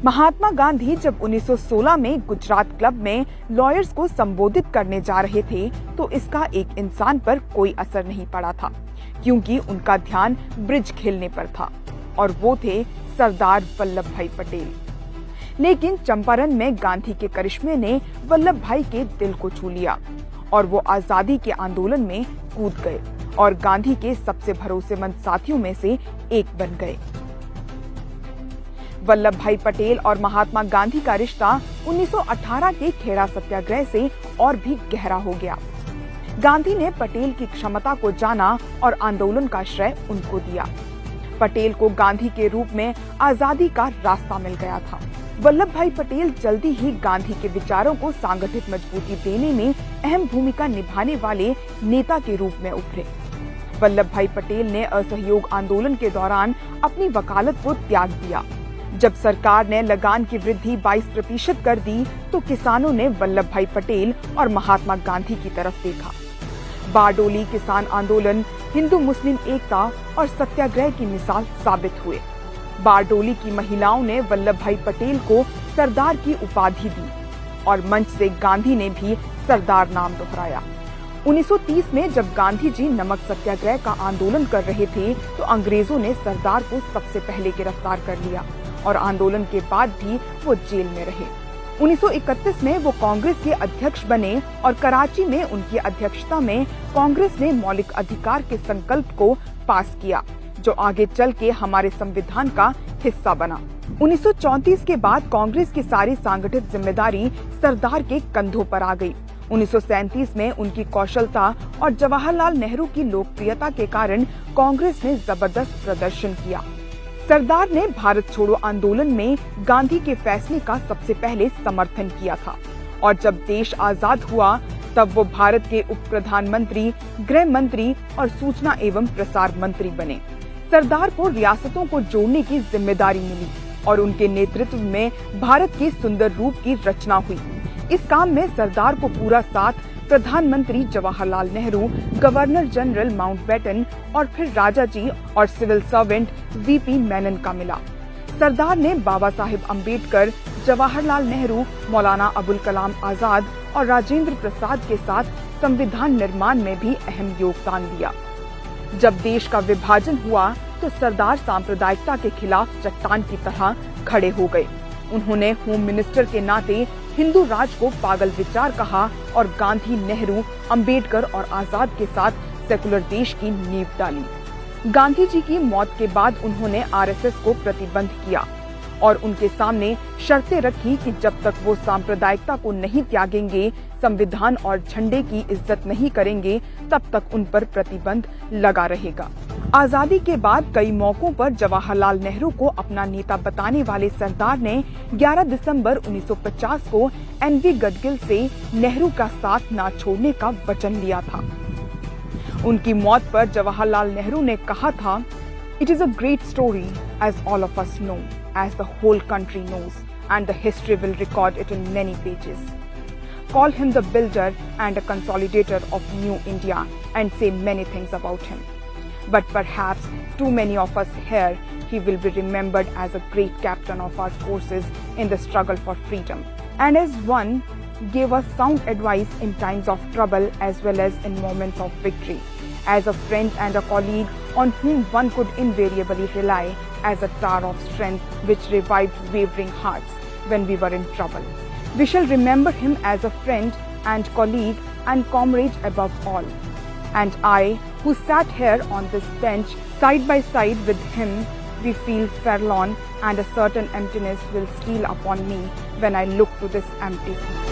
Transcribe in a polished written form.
महात्मा गांधी जब 1916 में गुजरात क्लब में लॉयर्स को संबोधित करने जा रहे थे तो इसका एक इंसान पर कोई असर नहीं पड़ा था, क्योंकि उनका ध्यान ब्रिज खेलने पर था और वो थे सरदार वल्लभ भाई पटेल। लेकिन चंपारण में गांधी के करिश्मे ने वल्लभ भाई के दिल को छू लिया और वो आजादी के आंदोलन में कूद गए और गांधी के सबसे भरोसेमंद साथियों में से एक बन गए। वल्लभ भाई पटेल और महात्मा गांधी का रिश्ता 1918 के खेड़ा सत्याग्रह से और भी गहरा हो गया। गांधी ने पटेल की क्षमता को जाना और आंदोलन का श्रेय उनको दिया। पटेल को गांधी के रूप में आजादी का रास्ता मिल गया था। वल्लभ भाई पटेल जल्दी ही गांधी के विचारों को सांगठित मजबूती देने में अहम भूमिका निभाने वाले नेता के रूप में उभरे। वल्लभ भाई पटेल ने असहयोग आंदोलन के दौरान अपनी वकालत को त्याग दिया। जब सरकार ने लगान की वृद्धि 22% कर दी तो किसानों ने वल्लभ भाई पटेल और महात्मा गांधी की तरफ देखा। बारडोली किसान आंदोलन हिंदू मुस्लिम एकता और सत्याग्रह की मिसाल साबित हुए। बारडोली की महिलाओं ने वल्लभ भाई पटेल को सरदार की उपाधि दी और मंच से गांधी ने भी सरदार नाम दोहराया। 1930 में जब गांधी जी नमक सत्याग्रह का आंदोलन कर रहे थे तो अंग्रेजों ने सरदार को सबसे पहले गिरफ्तार कर लिया और आंदोलन के बाद भी वो जेल में रहे। 1931 में वो कांग्रेस के अध्यक्ष बने और कराची में उनकी अध्यक्षता में कांग्रेस ने मौलिक अधिकार के संकल्प को पास किया, जो आगे चल के हमारे संविधान का हिस्सा बना। 1934 के बाद कांग्रेस की सारी सांगठित जिम्मेदारी सरदार के कंधों पर आ गई। 1937 में उनकी कौशलता और जवाहरलाल नेहरू की लोकप्रियता के कारण कांग्रेस ने जबरदस्त प्रदर्शन किया। सरदार ने भारत छोड़ो आंदोलन में गांधी के फैसले का सबसे पहले समर्थन किया था और जब देश आजाद हुआ तब वो भारत के उप प्रधानमंत्री, गृह मंत्री और सूचना एवं प्रसार मंत्री बने। सरदार को रियासतों को जोड़ने की जिम्मेदारी मिली और उनके नेतृत्व में भारत के सुंदर रूप की रचना हुई। इस काम में सरदार को पूरा साथ प्रधानमंत्री Jawaharlal Nehru, governor general Mountbatten और फिर राजा जी और सिविल सर्वेंट वीपी मेनन का मिला। सरदार ने बाबा साहिब अम्बेडकर, जवाहरलाल नेहरू, मौलाना अबुल कलाम आजाद और राजेंद्र प्रसाद के साथ संविधान निर्माण में भी अहम योगदान दिया। जब देश का विभाजन हुआ तो सरदार सांप्रदायिकता के खिलाफ चट्टान की तरह खड़े हो गए। उन्होंने होम मिनिस्टर के नाते हिंदू राज को पागल विचार कहा और गांधी, नेहरू, अंबेडकर और आजाद के साथ सेकुलर देश की नींव डाली। गांधी जी की मौत के बाद उन्होंने आरएसएस को प्रतिबंध किया और उनके सामने शर्तें रखी कि जब तक वो सांप्रदायिकता को नहीं त्यागेंगे, संविधान और झंडे की इज्जत नहीं करेंगे, तब तक उन पर प्रतिबंध लगा रहेगा। आजादी के बाद कई मौकों पर जवाहरलाल नेहरू को अपना नेता बताने वाले सरदार ने 11 दिसंबर 1950 को एनवी गडगिल से नेहरू का साथ न छोड़ने का वचन लिया था। उनकी मौत पर जवाहरलाल नेहरू ने कहा था, "It is a great story as all of us know, as the whole country knows, and the history will record it in many pages. Call him the builder and a consolidator of New India and say many things about him. But perhaps too many of us here, he will be remembered as a great captain of our forces in the struggle for freedom, and as one gave us sound advice in times of trouble as well as in moments of victory, as a friend and a colleague on whom one could invariably rely, as a tower of strength which revived wavering hearts when we were in trouble. We shall remember him as a friend and colleague and comrade above all. And I, who sat here on this bench side by side with him, we feel forlorn, and a certain emptiness will steal upon me when I look to this empty seat."